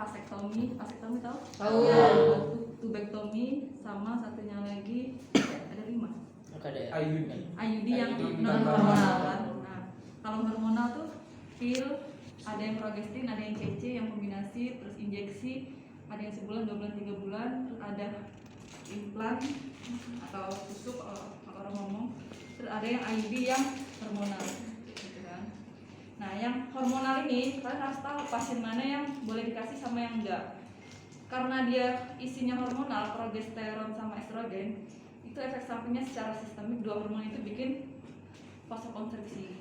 vasektomi tahu? Tahu. Tubektomi, sama satunya lagi ada 5. IUD yang non hormonal kan. Nah, kalau hormonal tuh pil, ada yang progestin, ada yang CC yang kombinasi, terus injeksi, ada yang sebulan, 2 bulan, 3 bulan, terus ada implan atau tusuk kalau orang ngomong, terus ada yang IUD yang hormonal gitu kan. Nah, yang hormonal ini kalian harus tahu pasien mana yang boleh dikasih sama yang enggak. Karena dia isinya hormonal, progesteron sama estrogen, itu efek sampingnya secara sistemik, 2 hormon itu bikin vasokonstriksi.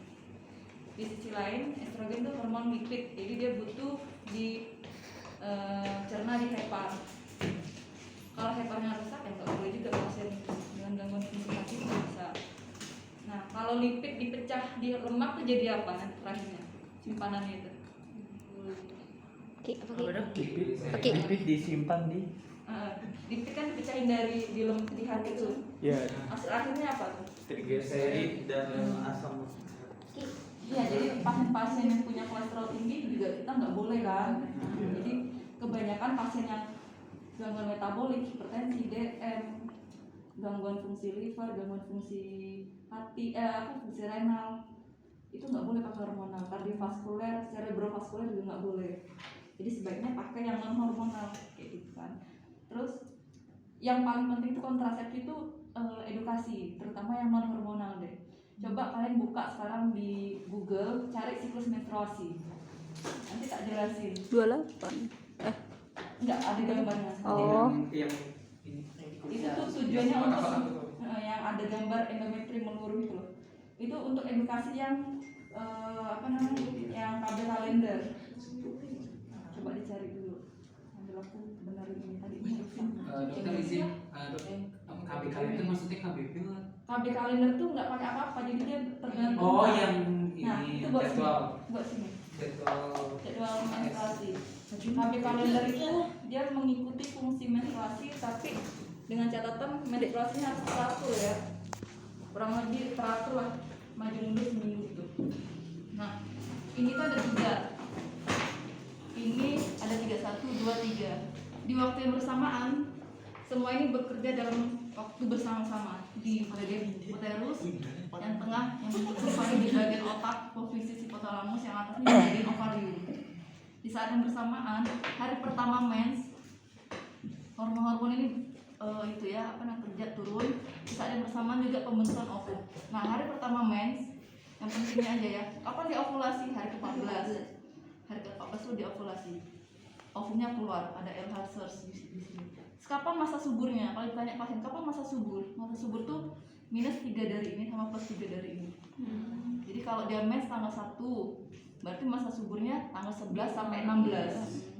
Di sisi lain, estrogen itu hormon lipid, jadi dia butuh dicerna di hepar. Kalau heparnya rusak ya nggak boleh juga pasien dengan gangguan fungsi hati itu bisa. Nah, kalau lipid dipecah di lemak tuh jadi apa nanti terakhirnya simpanannya itu? Lipid disimpan di Lipid kan dipecahin di hati itu. Hasil akhirnya apa tuh? trigliserid dan asam. Iya, jadi pasien-pasien yang punya kolesterol tinggi juga kita nggak boleh kan. Jadi kebanyakan pasien yang gangguan metabolik, hipertensi, DM, gangguan fungsi liver, gangguan fungsi hati, fungsi renal, itu nggak boleh pakai hormonal. Kardiovaskuler, cerebrovaskuler juga nggak boleh. Jadi sebaiknya pakai yang non hormonal kayak gitu kan. Terus yang paling penting itu kontrasepsi itu edukasi, terutama yang non hormonal deh. Coba kalian buka sekarang di Google, cari siklus menstruasi. Nanti tak jelasin. 28. Enggak, ada gambarnya. Oh. Itu tuh tujuannya untuk yang ada gambar endometri meluruh itu loh. Itu untuk edukasi yang yang KB kalender. Coba dicari dulu. Ambil aku benerin ini tadi. Dokter izin, KB kalender maksudnya KBP lah. KB kalender tuh nggak pakai apa-apa, jadi dia tergantung. Oh, yang nah, ini itu buat jadwal. sini. Buat sini. Jadwal menstruasi. KB kalender itu dia mengikuti fungsi menstruasi, tapi dengan catatan menstruasinya harus teratur ya. Kurang lebih teratur lah, maju mundur seminggu gitu. Nah, ini tuh ada 3. Ini ada 3, 1, 2, 3. Di waktu yang bersamaan, semua ini bekerja dalam waktu bersama-sama. Di bagian uterus, yang tengah, yang subvarium di bagian otak, hipofisis, hipotalamus, yang atasnya di bagian ovarium. Di saat yang bersamaan, hari pertama mens, hormon-hormon ini kerja turun. Di saat yang bersamaan juga pembentukan ovum. Nah, hari pertama mens, yang pentingnya aja ya, kapan diovulasi? Hari ke-14. Hari ke-14 itu diovulasi. Ovumnya keluar, ada LH search di sini. Kapan masa suburnya? Kalau ditanya pasien, kapan masa subur? Masa subur tuh minus 3 dari ini sama plus 3 dari ini. Jadi kalau dia mens tanggal 1, berarti masa suburnya tanggal 11 sampai 16.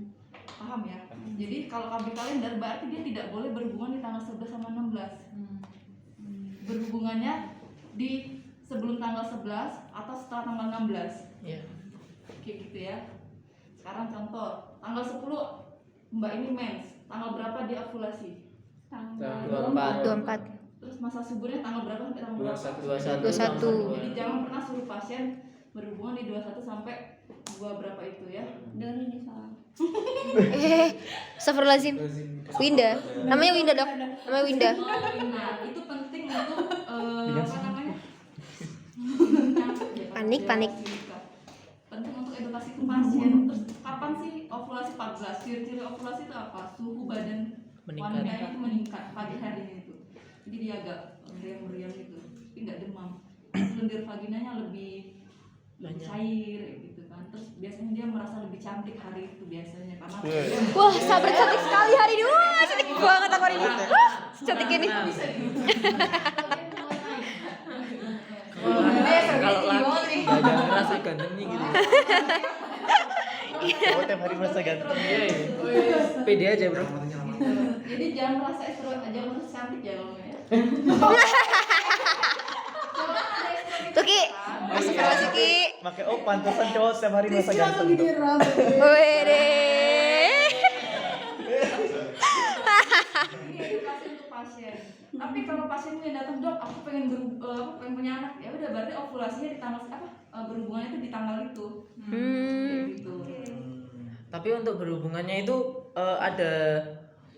Paham ya? Jadi kalau KB kalender berarti dia tidak boleh berhubungan di tanggal 11 sama 16. Berhubungannya di sebelum tanggal 11 atau setelah tanggal 16. Iya. Kayak gitu ya. Sekarang contoh, tanggal 10 Mbak ini mens, tanggal berapa dia ovulasi? Tanggal 24. Terus masa suburnya tanggal berapa sampai tanggal berapa? 21. Jadi jangan pernah suruh pasien berhubungan di 21 sampai 2 berapa itu ya. Dan ini salah. Astagfirullahaladzim. Winda. Namanya Winda, Dok. Namanya Winda. Nah, itu penting untuk apa namanya? Panik. Penting untuk edukasi ke pasien. Terus kapan sih ovulasi 14? Ciri-ciri ovulasi itu apa? Suhu badan wanitanya itu meningkat pagi harinya itu. Jadi dia agak meriang-meriang gitu, tapi nggak demam. Lendir vaginanya lebih cair gitu kan. Terus biasanya dia merasa lebih cantik hari itu biasanya karena Wah, Sabar cantik sekali hari ini. Wah, cantik banget aku hari ini. Wah, cantik ini. Kalau laki gak ngerasa gantengnya gitu. Oh, tiap hari merasa ganteng. Pede aja, Bro. jadi jangan merasa estrogen, jangan merasa cantik ya kalau ya. Tuh Ki, astagfirullahaladzim Ki. Pakai pantesan cowok setiap hari merasa ganteng. Wede. Ini edukasi untuk pasien. Tapi kalau pasiennya datang, Dok, aku pengen punya anak, ya udah berarti ovulasinya di tanggal berhubungannya itu di tanggal itu. Kayak gitu. Tapi untuk berhubungannya itu ada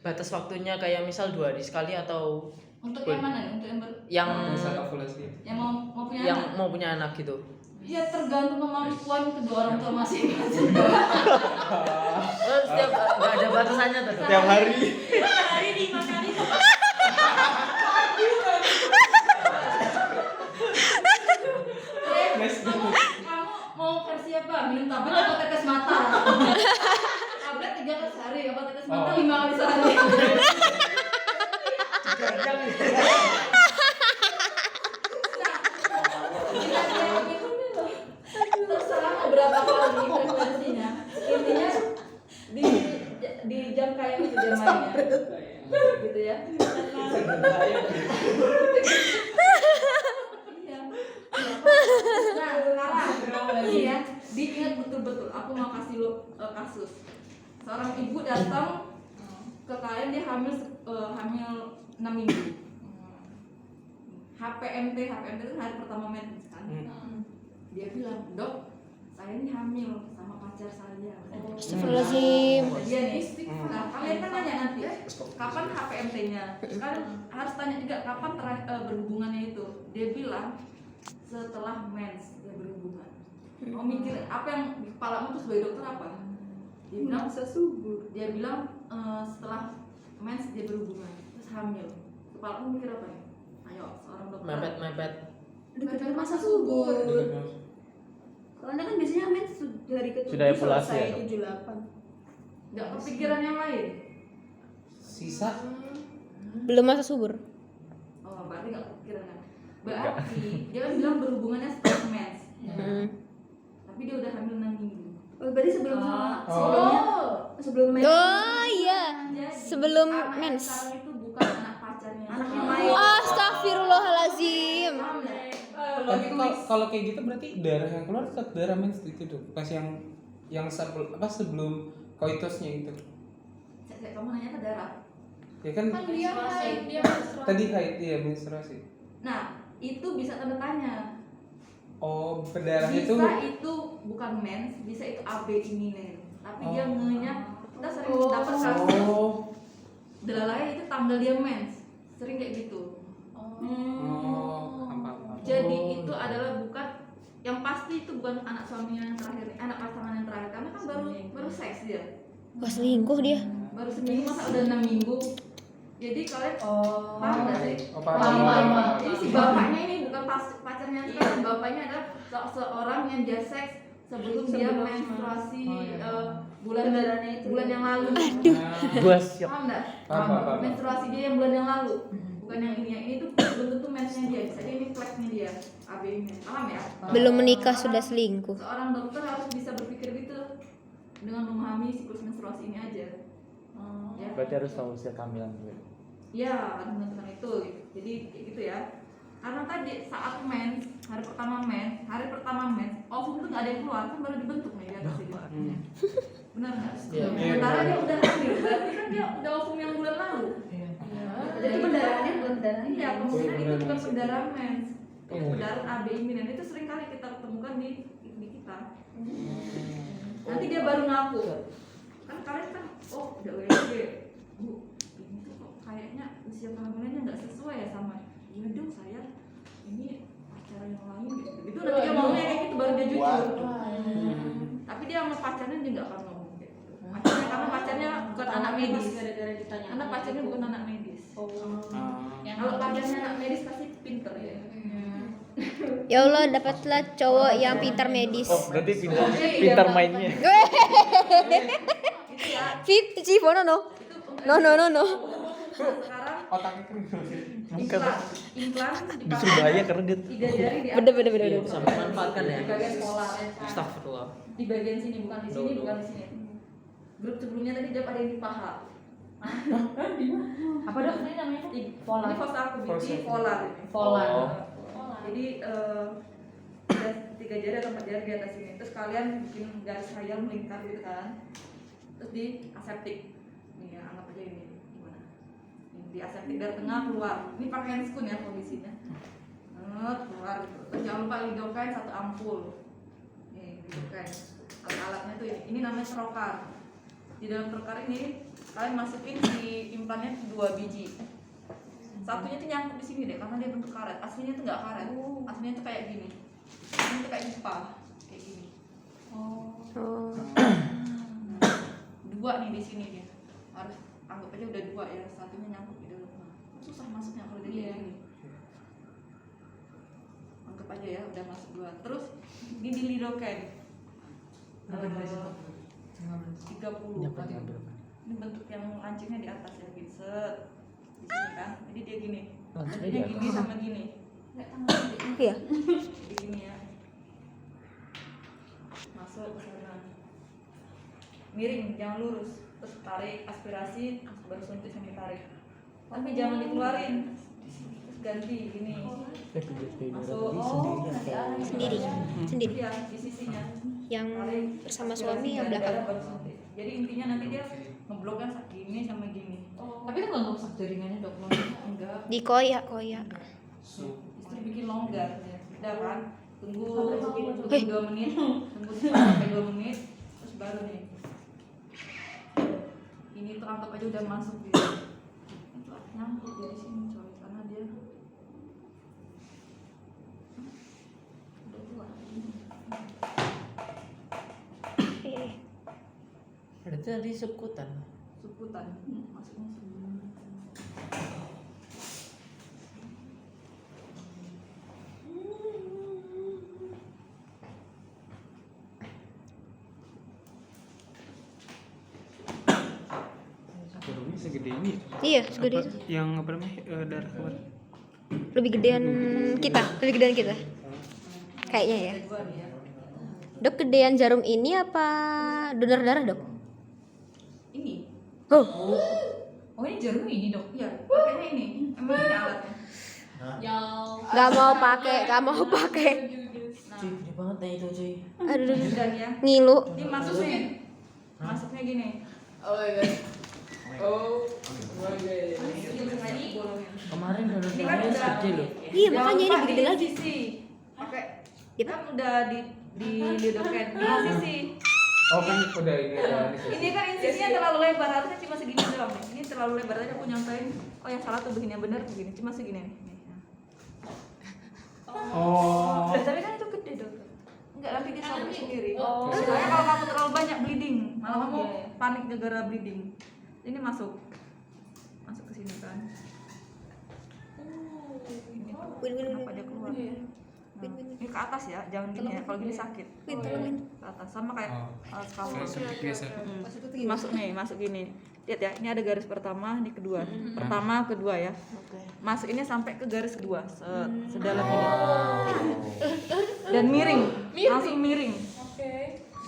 batas waktunya kayak misal 2 hari sekali atau Untuk yang mana nih? Untuk yang Saat ovulasi. yang mau punya yang anak? mau punya anak gitu. Ya tergantung kemampuan kedua orang tua masing-masing. Oh, setiap nggak ada batasannya tuh. Tiap hari. Hari 5 kali. Kamu mau versi apa? Minum tablet atau tetes mata? Tablet 3 kali sehari, apa tetes mata 5 kali sehari? Terserah mau berapa kali frekuensinya. Intinya di jam kayak itu dia mainnya. Gitu ya. Iya. Nah, sekarang ini ya, diingat betul-betul. Aku mau kasih lo kasus. Seorang ibu datang ke kalian, dia hamil 6 minggu. HPMT itu hari pertama mens kan. Dia bilang, "Dok, saya ini hamil sama pacar saya." Astagfirullahaladzim. Dia nih. Nah, kalian kan nanya nanti, kapan HPMT-nya? Kan harus tanya juga kapan berhubungannya itu. Dia bilang setelah mens dia berhubungan. Mau mikir apa yang di kepalamu tuh sebagai dokter apa? Dia bilang subur. Dia bilang setelah mens dia berhubungan terus hamil. Kepalamu mikir apa ya? Ayo, seorang dokter. Mepet. Dekat masa subur. Karena kan biasanya mens dari ke-7 Sudah evaluasi ya, selesai 7-8. Nggak kepikiran yang lain. Sisa. Belum masa subur. Oh, berarti nggak kepikiran yang. Berarti dia kan bilang berhubungannya setelah mens. Tapi dia udah hamil 6 minggu. Oh, berarti sebelum Oh. sebelum mens. Oh iya. Jadi, Sebelum anak yang mens. sekarang itu bukan anak pacarnya. Anak yang lain. Astagfirullahaladzim. Paham nggak? Tapi kalau kayak gitu berarti darah yang keluar tetap darah mens itu tuh. Pas yang sebelum koitusnya itu. Kamu nanya ke darah. Ya kan Dia menstruasi. tadi haid ya menstruasi. Nah, itu bisa tanda tanya. Oh, berdarahnya Bisa tuh itu bukan mens, bisa itu AB iminen. Tapi dia ngenya, kita sering dapat kasus delalai itu tanggal dia mens. Sering kayak gitu. paham. Jadi itu adalah bukan yang pasti itu bukan anak suaminya yang terakhir, anak pasangan yang terakhir karena kan baru seks dia. Wah selingkuh dia. Baru seminggu masa udah 6 minggu. Jadi kalian paham nggak sih? Paham. Jadi si bapaknya ini bukan pacarnya sekarang, bapaknya adalah seorang yang dia seks sebelum dia menstruasi bulan yang lalu. Gua siap. Paham nggak? Paham. Menstruasi dia yang bulan yang lalu, bukan yang ini. Yang ini tuh belum tentu mensnya dia, bisa jadi ini flexnya dia, AB-nya. Paham ya? Belum menikah sudah selingkuh. Seorang dokter harus bisa berpikir gitu dengan memahami siklus menstruasi ini aja. Ya. Berarti harus tahu usia kehamilan gue. Ya, harus menentukan itu. Jadi kayak gitu ya. Karena tadi saat mens, hari pertama mens, ovum tuh nggak ada yang keluar, kan baru dibentuk nih di atas ini. Benar nggak? Iya. Sementara dia udah hamil, berarti kan dia udah ovum yang bulan lalu. Jadi pendarahannya bukan darah. Iya, kemungkinan itu bukan pendarahan mens. Pendarahan AB iminen itu sering kali kita temukan di kita. Nanti dia baru ngaku. Kan kalian kan, oh udah WG, Bu, ini tuh kok kayaknya usia kehamilannya nggak sesuai ya sama. Iya dong saya, ini pacar yang lain gitu. Itu nanti dia ngomongnya kayak gitu baru dia jujur. Tapi dia sama pacarnya dia nggak akan ngomong kayak gitu. Pacarnya karena pacarnya bukan anak medis. Karena pacarnya bukan anak medis. Kalau pacarnya anak medis pasti pinter ya. Ya Allah dapatlah cowok yang pintar medis. Oh, berarti pintar mainnya. Gitu ya. Fit, Cibo no. Itu No. sekarang Otaknya kering. implan Justru bahaya karena dia 3 jari di atas. Bener. Sampai manfaatkan ya. Di bagian polar. Astagfirullah. Di bagian sini bukan di sini, bukan di sini. Grup sebelumnya tadi dia ada yang di paha. Apa dok ini namanya? Polar. Ini foto aku bikin polar ini. Polar. Jadi ada 3 jari atau 4 jari di atas ini. Terus kalian bikin garis khayal melingkar gitu kan. Terus di aseptik. Nih ya, anggap aja ini gimana? Ini di aseptik dari tengah keluar. Ini pakai handscoon ya kondisinya. Keluar gitu. Terus jangan lupa lidocaine 1 ampul. Nih lidocaine. Alat-alatnya tuh ini namanya trokar. di dalam perkara ini kalian masukin si implannya 2 biji. Satunya tuh nyangkut di sini deh karena dia bentuk karet. Aslinya tuh nggak karet. Aslinya tuh kayak gini. Ini tuh kayak pipa kayak gini. Oh. Dua nih di sini dia. Harus anggap aja udah 2 ya. Satunya nyangkut di dalam. Susah masuknya kalau dia kayak gini. Anggap aja ya udah masuk 2. Terus ini di lidocaine. 30 tadi. Ini bentuk yang lancipnya di atas ya, gitu. Set. Di sini kan. Jadi dia gini. Lancipnya Lancipnya di gini sama gini. Iya. Jadi gini ya. Masuk ke sana. Miring, jangan lurus. Terus tarik aspirasi, baru suntik sambil tarik. Tapi jangan dikeluarin. Terus ganti gini. Masuk. Sendiri. Sendiri. Iya, di sisinya. Yang Tarik, bersama aspirasi, suami yang nggak ada belakang. darah, baru suntik. Jadi intinya nanti dia ngeblokkan gini sama gini. Tapi kan nggak rusak jaringannya dok. Enggak. Di koyak. Justru bikin longgar. Udah kan? Tunggu Hei. 2 menit. Tunggu sampai 2 menit. Terus baru nih. Ini tuh anggap aja udah masuk gitu. Itu nyangkut dari sini coy karena dia udah tua. Berarti tadi sekutan. Sukutan masuknya sebelum. Jarumnya segede ini. Iya, segede Apa, itu. yang apa namanya darah keluar. Lebih gedean kita. Kayaknya ya. Dua nih ya. Dok, gedean jarum ini apa donor darah, Dok? Ini. Oh, Oh ini jarum ini dok. Iya, pakainya ini. Emang ini alatnya. nggak mau pakai. Cuy, gede banget ya itu cuy. Aduh, Dan ya. ngilu. Ini masuknya. Masuknya gini. Kemarin donor Ini kan darahnya udah gede loh. Iya, makanya ini gede lagi. Sisi. Pakai Yep. kan udah di lidocaine di sisi. Oh kan udah ini ada Ini kan insisinya terlalu lebar, harusnya cuma segini doang nih. Ini terlalu lebar aja aku nyontoin. Oh yang salah tuh begini, yang benar begini, cuma segini nih. Oh. Tapi kan itu gede dong. Enggak, nanti dia sobek sendiri. Soalnya kalau kamu terlalu banyak bleeding, malah kamu panik gara-gara bleeding. Ini masuk ke sini kan. Ini kenapa dia keluar? Nah, ini ke atas ya, jangan gini ya. Kalau gini sakit. Ke atas sama kayak alat cover. Biasa. Masuk gini. Lihat ya, ini ada garis pertama, ini kedua. Pertama, kedua ya. Masuk ini sampai ke garis kedua, sedalam ini. Dan miring. Langsung miring.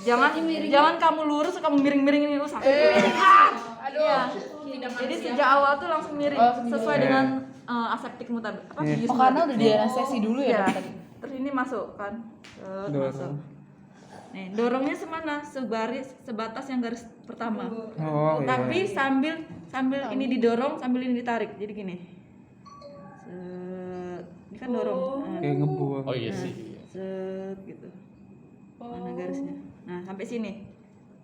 Jangan kamu lurus, kamu miring-miring ini lu sakit. Jadi sejak awal tuh langsung miring sesuai dengan aseptik mutab. Bius Oh karena mutab. udah di anestesi dulu ya Iya. dok tadi. Terus ini masuk kan. Dorong. Masuk. Nih, dorongnya semana? Sebatas yang garis pertama. Oh iya. Tapi sambil ini didorong, sambil ini ditarik. Jadi gini. Set. Ini kan dorong. Nah, Kayak ngebuang. Oh iya sih. set gitu. Mana garisnya? Nah, sampai sini.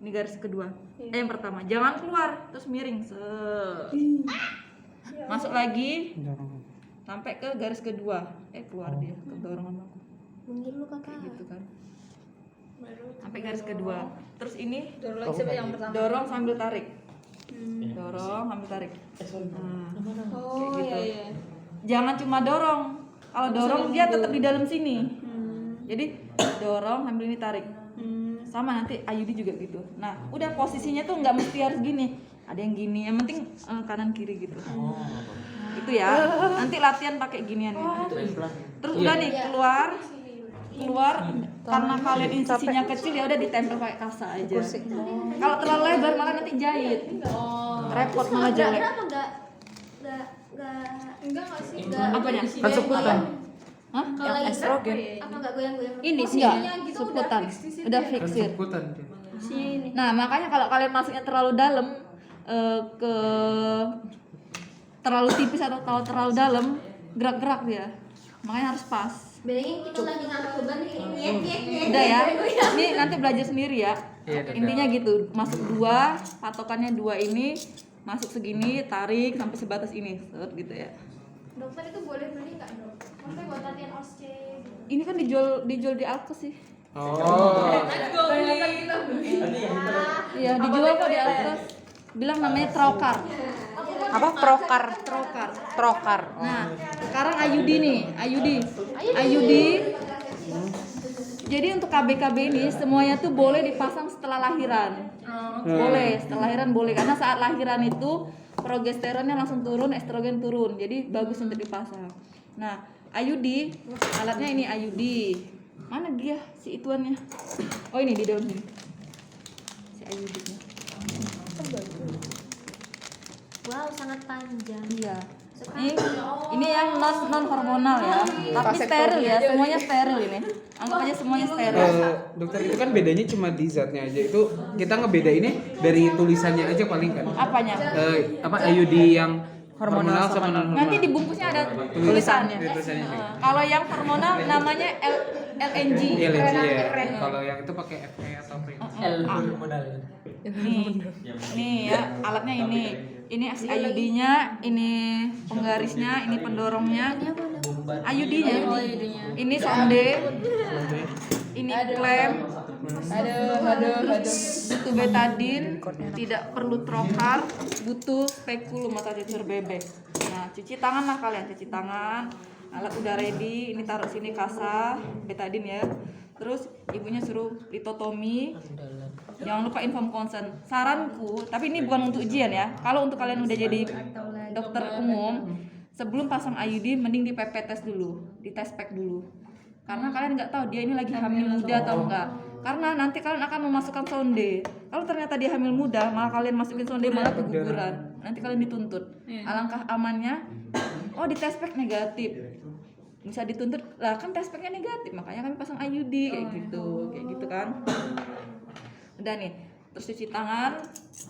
Ini garis kedua. Yang pertama. Jangan keluar, terus miring. Set. Masuk lagi Dorong. sampai ke garis kedua. Keluar dia, kedorong sama aku. Ngilu kakak. Gitu kan. Sampai garis kedua. Terus ini Dorong lagi sampai yang pertama. dorong sambil tarik. Dorong sambil tarik. Nah, Oh kayak gitu. iya. Jangan cuma dorong. Kalau dorong dia tetap di dalam sini. Jadi dorong sambil ini tarik. Sama nanti IUD juga gitu. Nah, udah posisinya tuh nggak mesti harus gini. Ada yang gini, yang penting kanan kiri gitu. Itu ya. Nanti latihan pakai ginian ya. Terus udah nih keluar karena kalian insisinya kecil ya udah ditempel pakai kasa aja. Kalau terlalu lebar malah nanti jahit. Repot malah jelek. Kenapa enggak sih? Apanya? Kan sekutan. Hah? Kalau lagi estrogen. apa enggak goyang-goyang? Ini sih gitu seputan. Udah Kan fixir. sekutan. Nah, makanya kalau kalian masuknya terlalu dalam ke terlalu tipis atau kalau terlalu dalam gerak-gerak dia. Makanya harus pas. Bayangin kita lagi ngangkat beban nih. Udah ya. Ini nanti belajar sendiri ya. Iya, dada. Intinya gitu, masuk 2, patokannya 2 ini, masuk segini, tarik sampai sebatas ini, set gitu ya. Dokter itu boleh beli nggak dok? Maksudnya buat latihan OSCE gitu. Ini kan dijual di Alkes sih. Oh. Iya, dijual kok di Alkes. Bilang namanya Trokar. Apa prokar? Trokar. Nah, sekarang Ayudi nih, Ayudi. Jadi untuk KBKB ini semuanya tuh boleh dipasang setelah lahiran. Boleh, setelah lahiran boleh karena saat lahiran itu progesteronnya langsung turun, estrogen turun. Jadi bagus untuk dipasang. Nah, Ayudi, alatnya ini Ayudi. Mana dia si ituannya? Oh ini di dalam sini. Si Ayudinya. Wow, sangat panjang. Iya. Ini yang non hormonal ya. Tapi steril ya, semuanya steril ini. Anggap aja semuanya steril. Dokter itu kan bedanya cuma di zatnya aja. Itu kita ngebedainnya dari tulisannya aja paling kan. Apanya? Apa IUD yang hormonal sama non hormonal. Nanti dibungkusnya ada tulisannya. Tulisannya juga. Kalau yang hormonal namanya LNG. Iya, LNG ya. Kalau yang itu pakai FE atau PRIN. Nih ya, alatnya ini. Ini IUD-nya, ini penggarisnya, ini pendorongnya. IUD-nya. Ini sonde. Ini klem. Butuh betadin, tidak perlu trokar, butuh spekulum atau cucur bebek. Nah, cuci tangan lah kalian, cuci tangan. Alat udah ready, ini taruh sini kasa, betadin ya. Terus ibunya suruh litotomi. Jangan lupa inform konsen. Saranku, tapi ini bukan untuk ujian ya. Kalau untuk kalian udah jadi dokter umum, sebelum pasang IUD mending di PP test dulu, di tes pack dulu. Karena kalian nggak tahu dia ini lagi hamil muda atau enggak. Karena nanti kalian akan memasukkan sonde. Kalau ternyata dia hamil muda, malah kalian masukin sonde malah keguguran. Nanti kalian dituntut. Alangkah amannya, oh di tes pack negatif. Bisa dituntut, lah kan tes packnya negatif, makanya kami pasang IUD kayak gitu kan. Udah nih, terus cuci tangan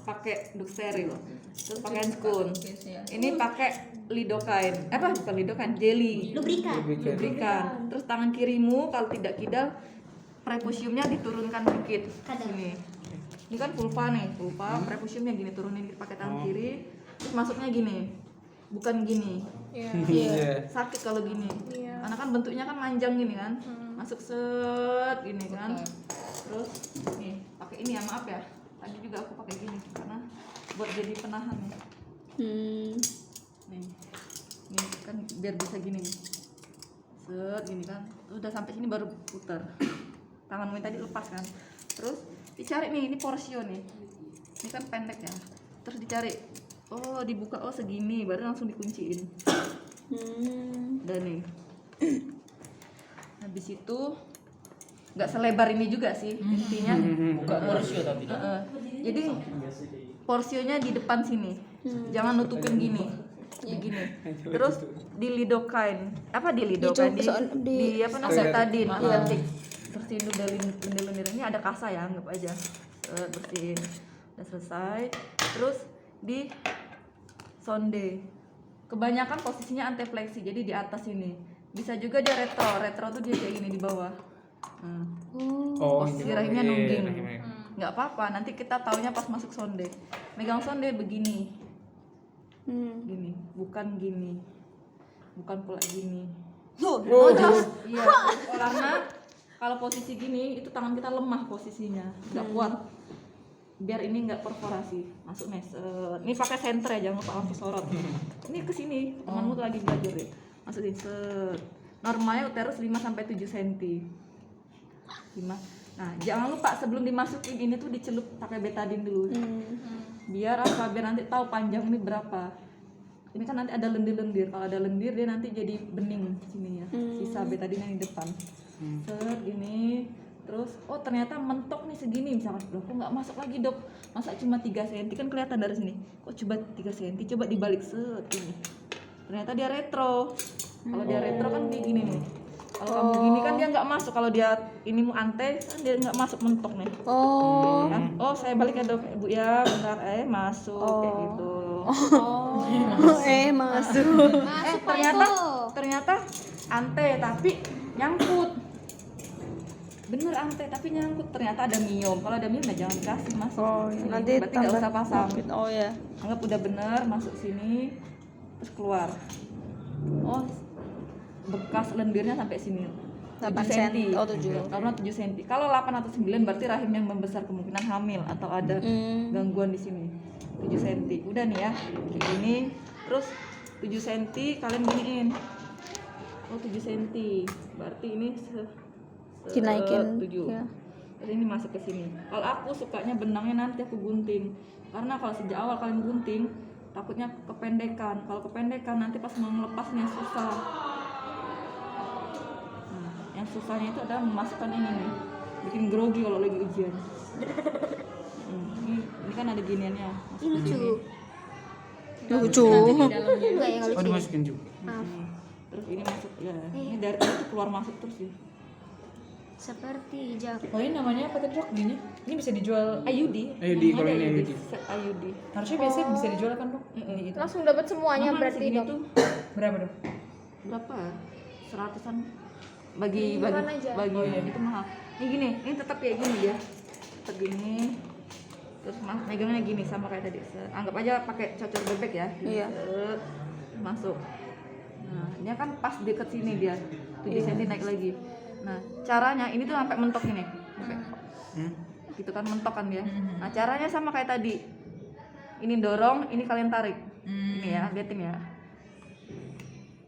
pakai duk steril, terus pakai handskun. Ini pakai lidocaine, bukan lidocaine, jelly, lubrikan. Terus tangan kirimu kalau tidak kidal, prepusiumnya diturunkan dikit. Sini. Ini kan vulva nih, prepusiumnya gini turunin pakai tangan kiri, terus masuknya gini, bukan gini. Iya. Sakit kalau gini, karena kan bentuknya kan manjang gini kan, masuk set gini kan. Terus nih pakai ini ya, maaf ya, tadi juga aku pakai gini karena buat jadi penahan ya. Nih kan biar bisa gini nih, set gini kan. Udah sampai sini baru putar, tanganmu yang tadi lepas kan. Terus dicari nih, ini porsio nih, ini kan pendek ya. Terus dicari, oh dibuka, oh segini, baru langsung dikunciin. Udah nih. Habis itu nggak selebar ini juga sih intinya. Buka porsio tapi. Jadi porsionya di depan sini, jangan nutupin gini, begini. Terus di lidocaine, di apa namanya betadin, antiseptik. Bersihin dulu dari lendir-lendir ini, ada kasa ya, anggap aja. Bersihin, udah selesai. Terus di sonde, kebanyakan posisinya antefleksi, jadi di atas ini. Bisa juga dia retro tuh dia kayak gini di bawah. Posisi rahimnya nungging. Nggak apa-apa, nanti kita taunya pas masuk sonde. Megang sonde begini, gini, bukan gini, bukan pula gini. Iya, karena kalau posisi gini itu tangan kita lemah posisinya, nggak kuat. Biar ini nggak perforasi, masuk meset. Ini pakai senter ya, jangan lupa lampu sorot. Ini kesini, temanmu tuh lagi belajar ya. Masukin set. Normalnya uterus 5-7 cm. 5. Nah, jangan lupa sebelum dimasukin ini tuh dicelup pakai betadin dulu. Biar apa? Biar nanti tahu panjang ini berapa. Ini kan nanti ada lendir-lendir. Kalau ada lendir dia nanti jadi bening sini ya. Sisa betadin yang di depan. Set gini. Terus oh ternyata mentok nih segini misalkan. Loh kok nggak masuk lagi, Dok? Masa cuma 3 cm kan kelihatan dari sini. Kok coba 3 cm, coba dibalik set ini. Ternyata dia retro. Kalau dia retro kan kayak gini nih. Kalau kamu gini kan dia nggak masuk. Kalau dia ini mau ante kan dia nggak masuk, mentok nih. Kan? Oh saya balik ya, Dok, Bu ya, bentar. Masuk kayak gitu. Masuk. Ternyata ante tapi nyangkut. bener ante tapi nyangkut, ternyata ada miom. Kalau ada miom ya jangan kasih masuk. Oh, Sini. nanti Berarti nggak tambah usah pasang. sempit. Oh ya. Anggap udah bener, masuk sini terus keluar. Oh, bekas lendirnya sampai sini. 8 7 cm. cm. Oh, 7. Karena 7 cm. Kalau 8 atau 9 berarti rahim yang membesar, kemungkinan hamil atau ada gangguan di sini. 7 cm. Udah nih ya. Kayak gini. Terus 7 cm kalian giniin. Oh, 7 cm. Berarti ini Dinaikin. 7. Ya. Terus ini masuk ke sini. Kalau aku sukanya benangnya nanti aku gunting. Karena kalau sejak awal kalian gunting, takutnya kependekan. Kalau kependekan nanti pas mau melepasnya susah. Nah, yang susahnya itu adalah memasukkan ini nih. Bikin grogi kalau lagi ujian. Ini kan ada giniannya. Ini lucu. Lucu. Enggak ya, enggak Oh, lucu. dimasukin juga. Maaf. Terus ini masuk ya. Ini dari itu keluar masuk terus ya. Seperti jak. Oh ini namanya apa tadi dok? Ini bisa dijual. IUD. IUD, kalau ini IUD. Set IUD. Harusnya biasanya bisa dijual kan dok? Gitu. Langsung dapat semuanya Mahal berarti segini dok. tuh Berapa dok? berapa? 100-an. Bagi itu mahal. Ini gini, ini tetap kayak gini ya. Tetap gini. Terus megangnya gini sama kayak tadi. Anggap aja pakai cocor bebek ya. Iya. Set, masuk. Nah, ini kan pas deket sini dia. 7 cm naik lagi. Nah, caranya ini tuh sampai mentok ini. Sampai. Gitu kan mentok kan dia. Nah, caranya sama kayak tadi. Ini dorong, ini kalian tarik. Ini ya, liatin ya.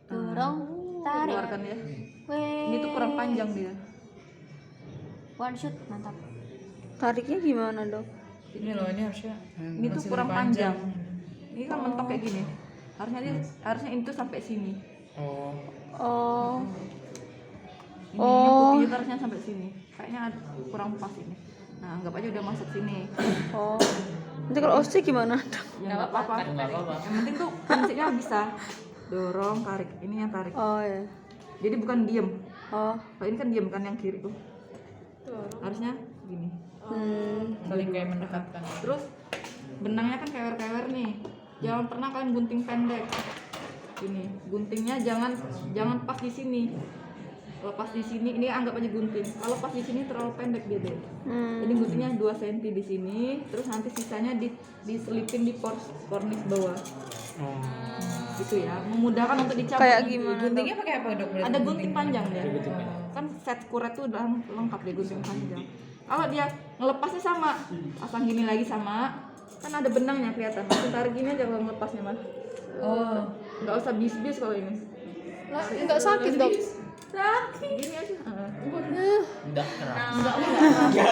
Dorong, tarik. Keluarkan ya. Weh. Ini tuh kurang panjang dia. One shoot, mantap. Tariknya gimana dok? Ini loh ini harusnya. Ini tuh masih kurang lebih panjang. Ini kan mentok kayak gini. Harusnya itu sampai sini. Oh. Oh. Ini yang putih itu harusnya sampai sini. Kayaknya kurang pas ini. Nah, anggap aja udah masuk sini. Oh. Nanti kalau OSCE gimana dok? Ya nggak apa-apa. Nggak apa-apa. Yang penting tuh prinsipnya bisa dorong, tarik. Ini yang tarik. Oh ya. Jadi bukan diem. Oh. Kalau ini kan diem kan yang kiri tuh. Harusnya gini. saling kayak mendekatkan. Terus benangnya kan kewer-kewer nih. Jangan pernah kalian gunting pendek. Ini guntingnya jangan pas di sini. Kalau pas di sini ini anggap aja gunting. Kalau pas di sini terlalu pendek dia deh. Jadi guntingnya 2 cm di sini, terus nanti sisanya diselipin di kornis bawah. Gitu ya, memudahkan untuk dicabut. Kayak gimana? Guntingnya pakai apa dok? Berarti Ada gunting panjang ya. Kan set kuret tuh udah lengkap deh gunting panjang. Kalau dia ngelepasnya sama, pasang gini lagi sama, kan ada benangnya kelihatan. Langsung tarik gini aja kalau ngelepasnya mas. Oh. Nggak usah bis-bis kalau ini. Enggak sakit dok. Sakit. Gini aja. Udah keras. Gak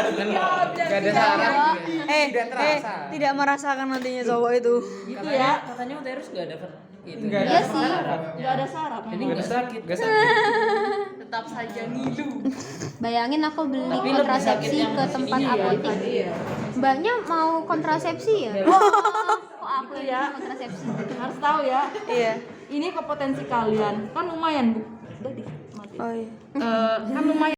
ada syarat. Tidak terasa. Tidak merasakan nantinya cowok itu. Gitu ya. Katanya uterus gak ada gitu. Enggak Iya ada sih. syarat. Nggak ada saraf. Jadi memang. nggak sakit. Gak sakit. Tetap saja ngilu. Bayangin aku beli Tapi lebih sakit kontrasepsi yang ke di tempat sini ya. apotek. Iya. Mbaknya mau kontrasepsi ya? Iya. Kok aku Gitu ya ya. kontrasepsi? Harus tahu ya. Iya. Ini kompetensi kalian kan lumayan bu. Udah di mati. Oh iya. Kan lumayan.